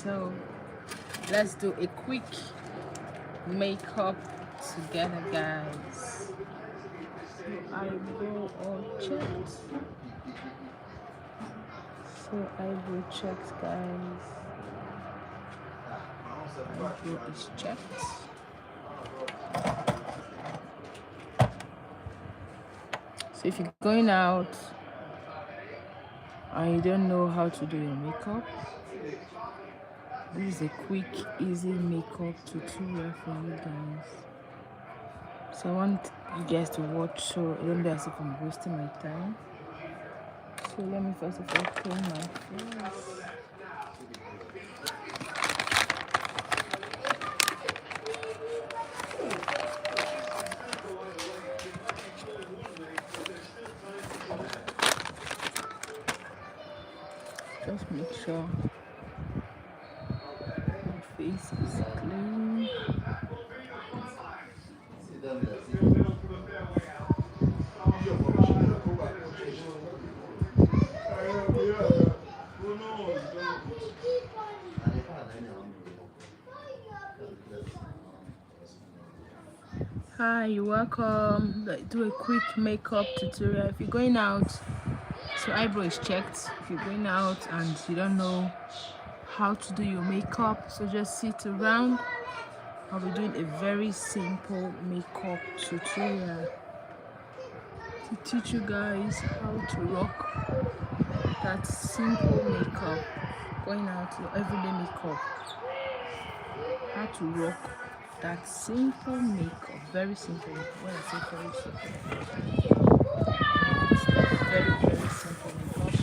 So let's do a quick makeup together, guys. So eyebrow all checked. So eyebrow checked, guys. Eyebrow is checked. So if you're going out and you don't know how to do your makeup, this is a quick, easy makeup tutorial for you guys. So I want you guys to watch so I don't be as if I'm wasting my time. So let me first of all clean my face. Just make sure my face is clean. Hi, you're welcome. Let's do a quick makeup tutorial. If you're going out, so eyebrow is checked. If you're going out and you don't know how to do your makeup, so just sit around. I'll be doing a very simple makeup tutorial to teach you guys how to rock that simple makeup, going out, your everyday makeup, how to rock that simple makeup. Very simple. When I say very simple, it's a very simple makeup.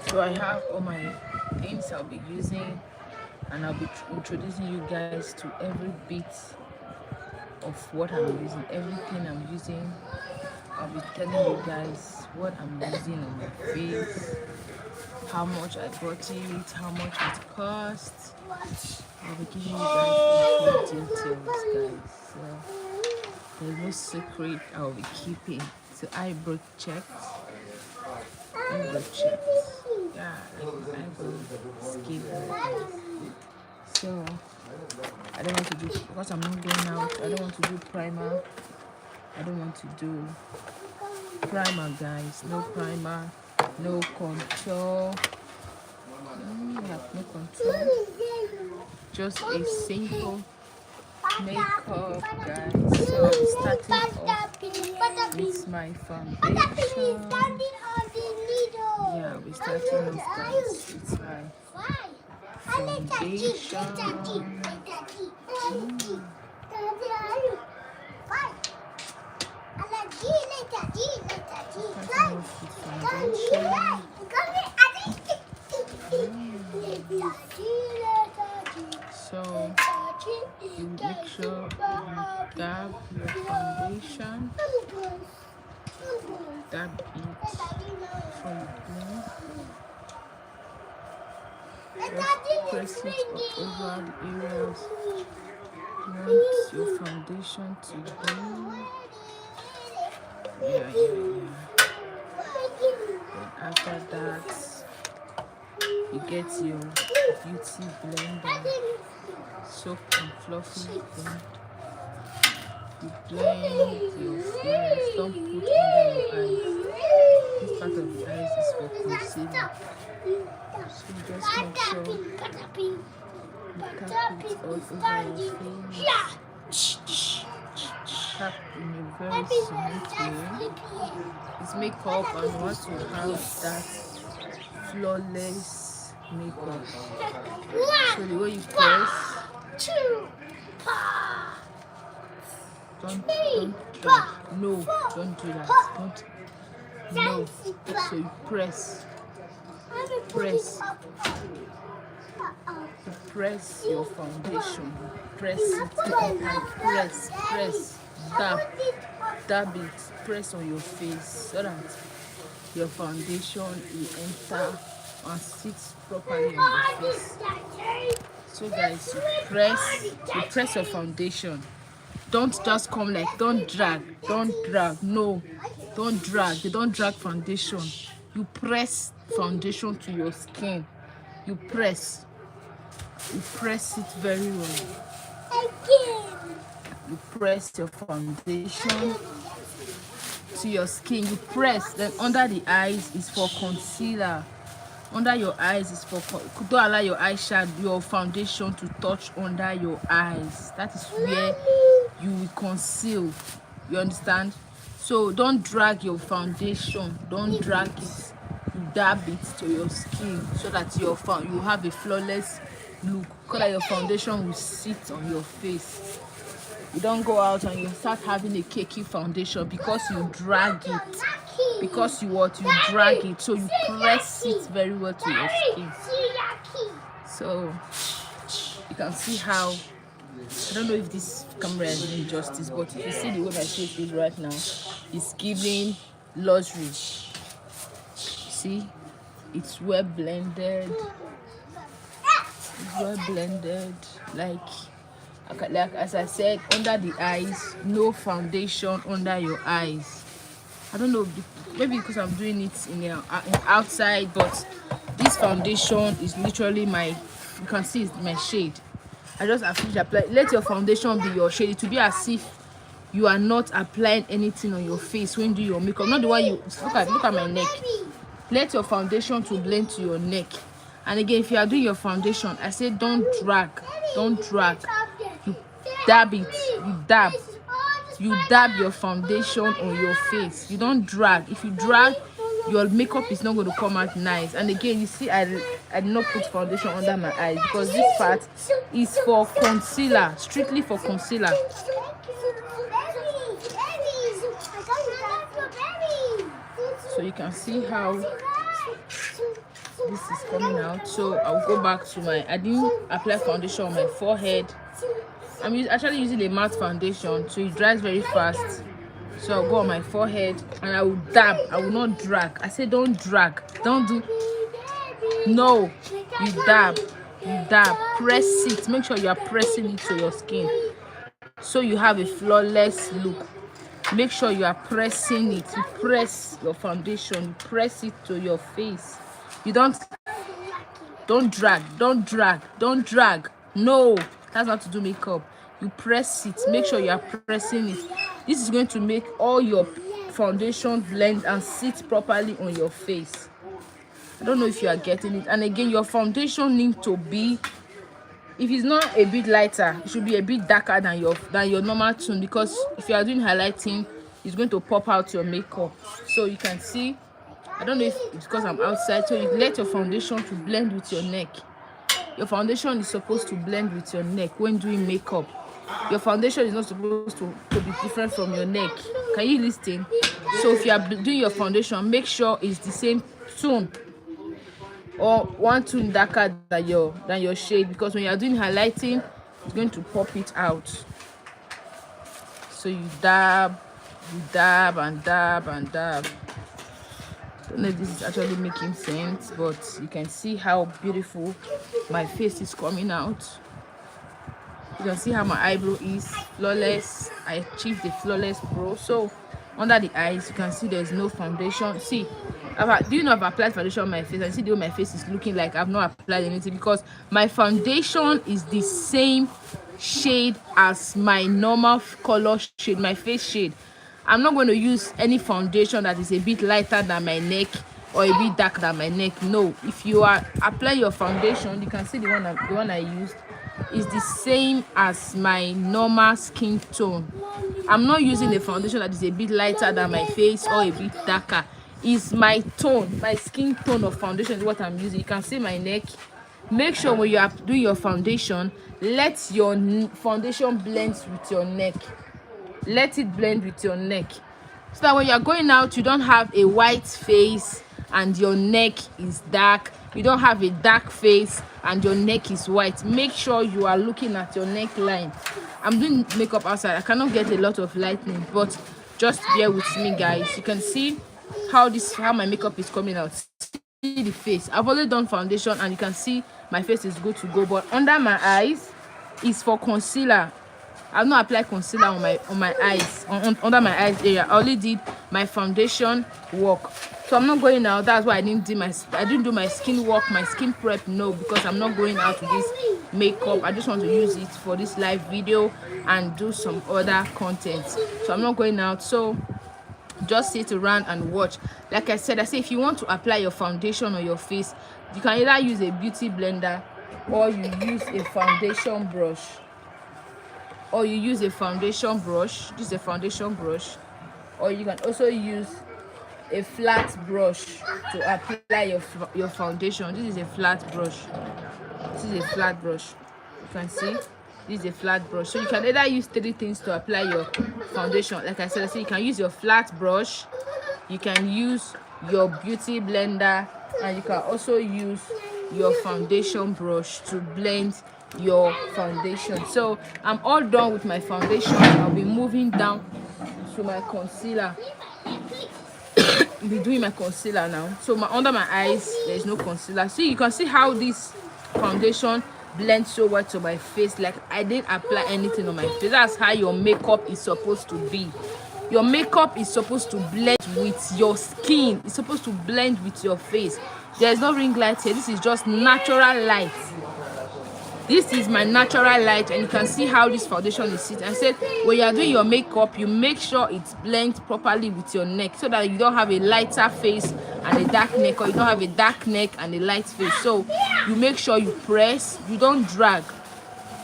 So I have all my things I'll be using, and I'll be introducing you guys to every bit of what I'm using, everything I'm using. I'll be telling you guys what I'm using on my face, how much I bought it, how much it cost. I'll be giving you guys all details, guys. So there's no secret I'll be keeping. So eyebrow checked. Eyebrow checked. Yeah, eyebrow skin. So I don't want to do, because I'm not going out, I don't want to do primer. I don't want to do primer, guys. No primer, no contour. I have no contour. Just a simple makeup, guys. So I'll be starting off with my foundation. Yeah, I'll be starting off, guys, with my foundation. So you make sure you dab your foundation, dab it before you blend. Just press it up over the areas you want your foundation to be. Yeah. Then after that, you get your beauty blender, soap and fluffy blend. You blend your face. Don't put under your eyes. This part of the eyes is for concealer. So just make sure you tap it all over your face. Tap in a very smooth way. It's makeup and you want to have that flawless makeup. So the way you press, don't do that. So you press. press. You press your foundation. Press it. Press. Dab it. Press on your face so that your foundation will enter and sit properly on your face. So guys, you press your foundation. Don't just come like, don't drag, no, don't drag. You don't drag foundation. You press foundation to your skin. You press it very well. You press your foundation to your skin. You press. Then under the eyes is for concealer. Under your eyes is for, don't allow your eyeshadow, your foundation to touch under your eyes. That is where you will conceal. You understand? So don't drag your foundation. Don't drag it. You dab it to your skin so that you have a flawless look. So that your foundation will sit on your face. You don't go out and you start having a cakey foundation because you drag it. Because you drag it. So you press it very well to your skin. So you can see how, I don't know if this camera is doing justice, but if you see the way my face is right now, it's giving luxury. See, it's well blended. It's well blended. Like as I said, under the eyes, no foundation under your eyes. I don't know, maybe because I'm doing it in outside, but this foundation is literally you can see it's my shade. I just officially apply. Let your foundation be your shade. It will be as if you are not applying anything on your face when you do your makeup. Not the one you look at my neck. Let your foundation to blend to your neck. And again, if you are doing your foundation, I say don't drag. You dab it. You dab your foundation on your face. You don't drag. If you drag, your makeup is not going to come out nice. And again, you see, I did not put foundation under my eyes because this part is for concealer, strictly for concealer. So you can see how this is coming out. So I'll go back to I didn't apply foundation on my forehead. I'm actually using a matte foundation, so it dries very fast. So I'll go on my forehead and I will dab. I will not drag. I say don't drag. Don't do. No, you dab. Press it. Make sure you are pressing it to your skin so you have a flawless look. Make sure you are pressing it. You press your foundation. You press it to your face. You don't drag. No, that's not to do makeup. You press it. Make sure you are pressing it. This is going to make all your foundation blend and sit properly on your face. I don't know if you are getting it. And again, your foundation needs to be, if it's not a bit lighter, it should be a bit darker than your normal tone, because if you are doing highlighting, it's going to pop out your makeup. So you can see, I don't know if it's because I'm outside, so you let your foundation to blend with your neck. Your foundation is supposed to blend with your neck when doing makeup. Your foundation is not supposed to be different from your neck. Can you listen? So if you are doing your foundation, make sure it's the same tone or one tone darker than your shade, because when you are doing highlighting, it's going to pop it out. So you dab and dab. I don't know if this is actually making sense, but you can see how beautiful my face is coming out. You can see how my eyebrow is flawless. I achieved the flawless brow. So under the eyes, you can see there's no foundation. See, do you know I've applied foundation on my face? And see the way my face is looking like I've not applied anything, because my foundation is the same shade as my normal color shade, my face shade. I'm not going to use any foundation that is a bit lighter than my neck or a bit darker than my neck. No, if you are applying your foundation, you can see the one I used is the same as my normal skin tone. I'm not using a foundation that is a bit lighter than my face or a bit darker. It's my tone, my skin tone of foundation is what I'm using. You can see my neck. Make sure when you are doing your foundation, let your foundation blend with your neck. Let it blend with your neck, so that when you are going out, you don't have a white face and your neck is dark you don't have a dark face and your neck is white, make sure you are looking at your neckline. I'm doing makeup outside, I cannot get a lot of lighting, but just bear with me, guys. You can see how my makeup is coming out. See the face. I've already done foundation and you can see my face is good to go, but under my eyes is for concealer. I've not applied concealer on my eyes, under my eyes area. I only did my foundation work. So I'm not going out. That's why I didn't do my skin work, my skin prep. No, because I'm not going out with this makeup. I just want to use it for this live video and do some other content. So I'm not going out. So just sit around and watch. Like I said, if you want to apply your foundation on your face, you can either use a beauty blender or you use a foundation brush. This is a foundation brush, or you can also use a flat brush to apply your foundation. This is a flat brush. You can see this is a flat brush. So you can either use 3 things to apply your foundation. Like I said, you can use your flat brush, you can use your beauty blender, and you can also use your foundation brush to blend your foundation. So I'm all done with my foundation. I'll be moving down to my concealer. I'll be doing my concealer now. So under my eyes there is no concealer. See, you can see how this foundation blends so well to my face. Like I didn't apply anything on my face. That's how your makeup is supposed to be. Your makeup is supposed to blend with your skin. It's supposed to blend with your face. There's no ring light here. This is just natural light. This is my natural light, and you can see how this foundation is sitting. I said when you are doing your makeup, you make sure it blends properly with your neck, so that you don't have a lighter face and a dark neck, or you don't have a dark neck and a light face. So you make sure you press, you don't drag.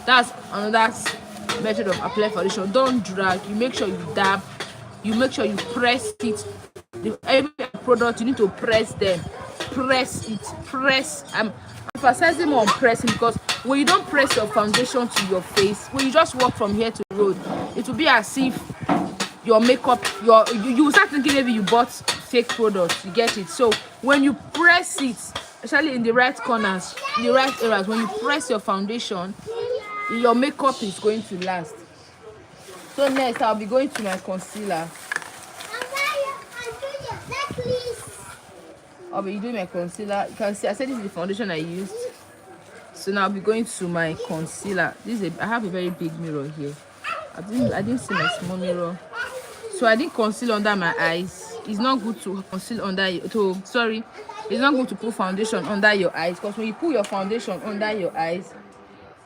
That's another method of applying foundation. Don't drag. You make sure you dab. You make sure you press it. Every product you need to press them. Press it. Press. I'm emphasizing more on pressing, because when you don't press your foundation to your face, when you just walk from here to the road, it will be as if your makeup, you start thinking maybe you bought fake products. You get it? So when you press it, especially in the right corners, in the right areas, when you press your foundation, your makeup is going to last. So next I'll be going to my concealer. I'll be doing my concealer. You can see I said this is the foundation I used. So now I'll be going to my concealer. I have a very big mirror here. I didn't see my small mirror. So I didn't conceal under my eyes. It's not good to conceal it's not good to put foundation under your eyes, because when you put your foundation under your eyes,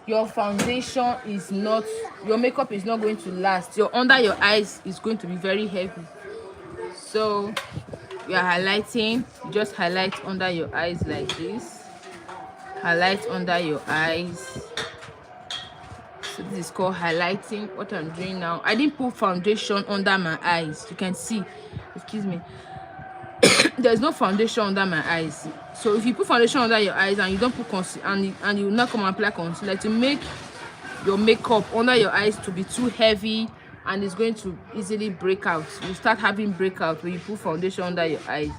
your makeup is not going to last. Under your eyes is going to be very heavy. So you are highlighting, just highlight under your eyes like this. Highlight under your eyes. So this is called highlighting. What I'm doing now, I didn't put foundation under my eyes. You can see, excuse me, there's no foundation under my eyes. So if you put foundation under your eyes and you don't put concealer, and you will not come and apply concealer, to make your makeup under your eyes to be too heavy, and it's going to easily break out. You start having breakout when you put foundation under your eyes.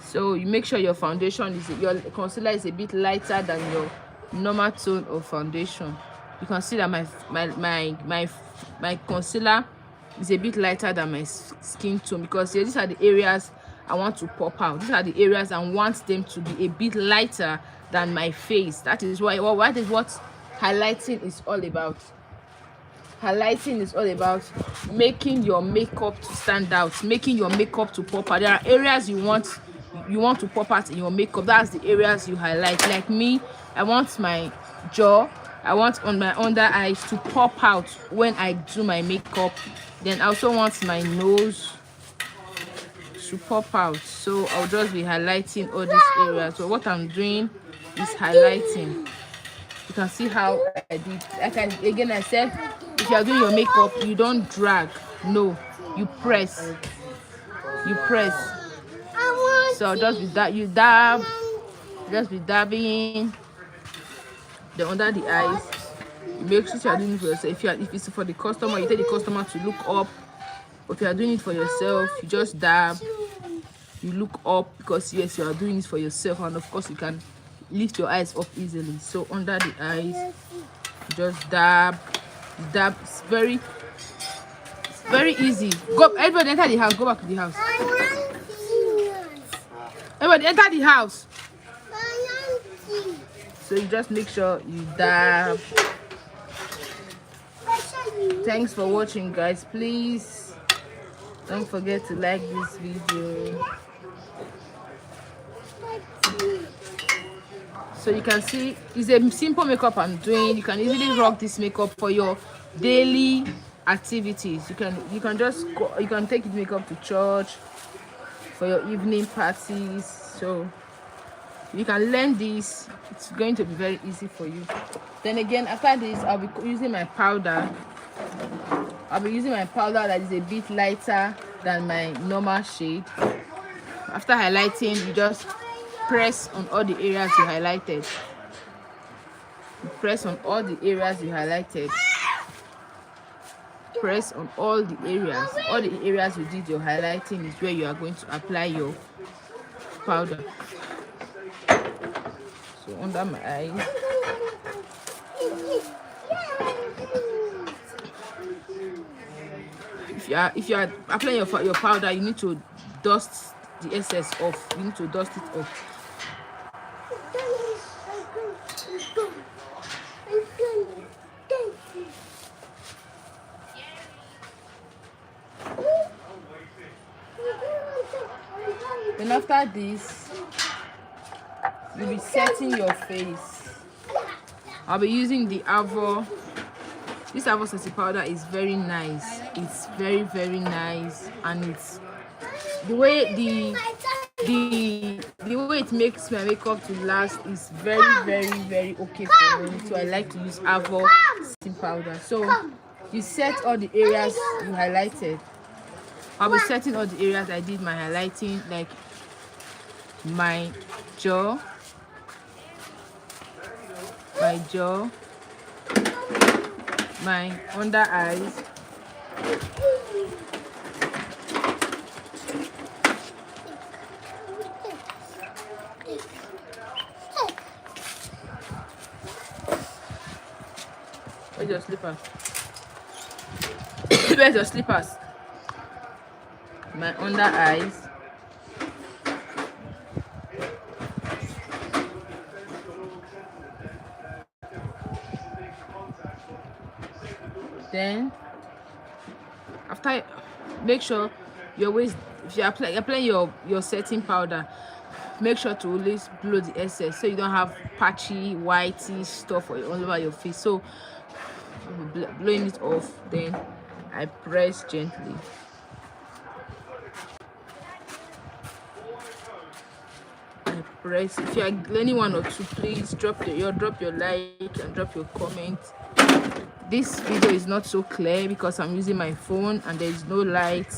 So you make sure your concealer is a bit lighter than your normal tone of foundation. You can see that my concealer is a bit lighter than my skin tone, because these are the areas I want to pop out. These are the areas I want them to be a bit lighter than my face. That is what highlighting is all about. Highlighting is all about making your makeup to stand out, making your makeup to pop out. There are areas you want to pop out in your makeup. That's the areas you highlight. Like me, I want my jaw, I want on my under eyes to pop out when I do my makeup. Then I also want my nose to pop out. So I'll just be highlighting all these areas. So what I'm doing is highlighting. You can see how I did. Again, I said, if you are doing your makeup, you don't drag. No, you press. You press. So just be that you dab. Just be dabbing. Then under the eyes. Make sure you are doing it for yourself. If it's for the customer, you tell the customer to look up. But if you are doing it for yourself, you just dab. you look up, because yes, you are doing it for yourself, and of course you can lift your eyes up easily. So under the eyes, just dab. It's very easy. Go, everybody enter the house. Go back to the house. Everybody enter the house. So you just make sure you dab. Thanks for watching, guys. Please don't forget to like this video. So you can see it's a simple makeup I'm doing. You can easily rock this makeup for your daily activities. You can just go, you can take this makeup to church for your evening parties. So you can learn this. It's going to be very easy for you. Then again, after this, I'll be using my powder. I'll be using my powder that is a bit lighter than my normal shade. After highlighting, you just press on all the areas you highlighted. Press on all the areas you highlighted. Press on all the areas. All the areas you did your highlighting is where you are going to apply your powder. So under my eyes. If you are applying your powder, you need to dust the excess off. You need to dust it off. Then after this, you'll be setting your face. I'll be using the Avo. This Avo setting powder is very nice. It's very, very nice, and it's the way the way it makes my makeup to last is very, very, very okay for me. So I like to use Avo setting powder. So you set all the areas you highlighted. I'll be setting all the areas I did my highlighting, like my jaw, my under eyes, where's your slippers? Where's your slippers? My under eyes, then after, make sure your waist, if you're applying your setting powder, make sure to always blow the excess so you don't have patchy whitey stuff all over your face. So blowing it off, then I press gently. Press. If you are learning one or two, please drop your like and drop your comment. This video is not so clear because I'm using my phone and there is no light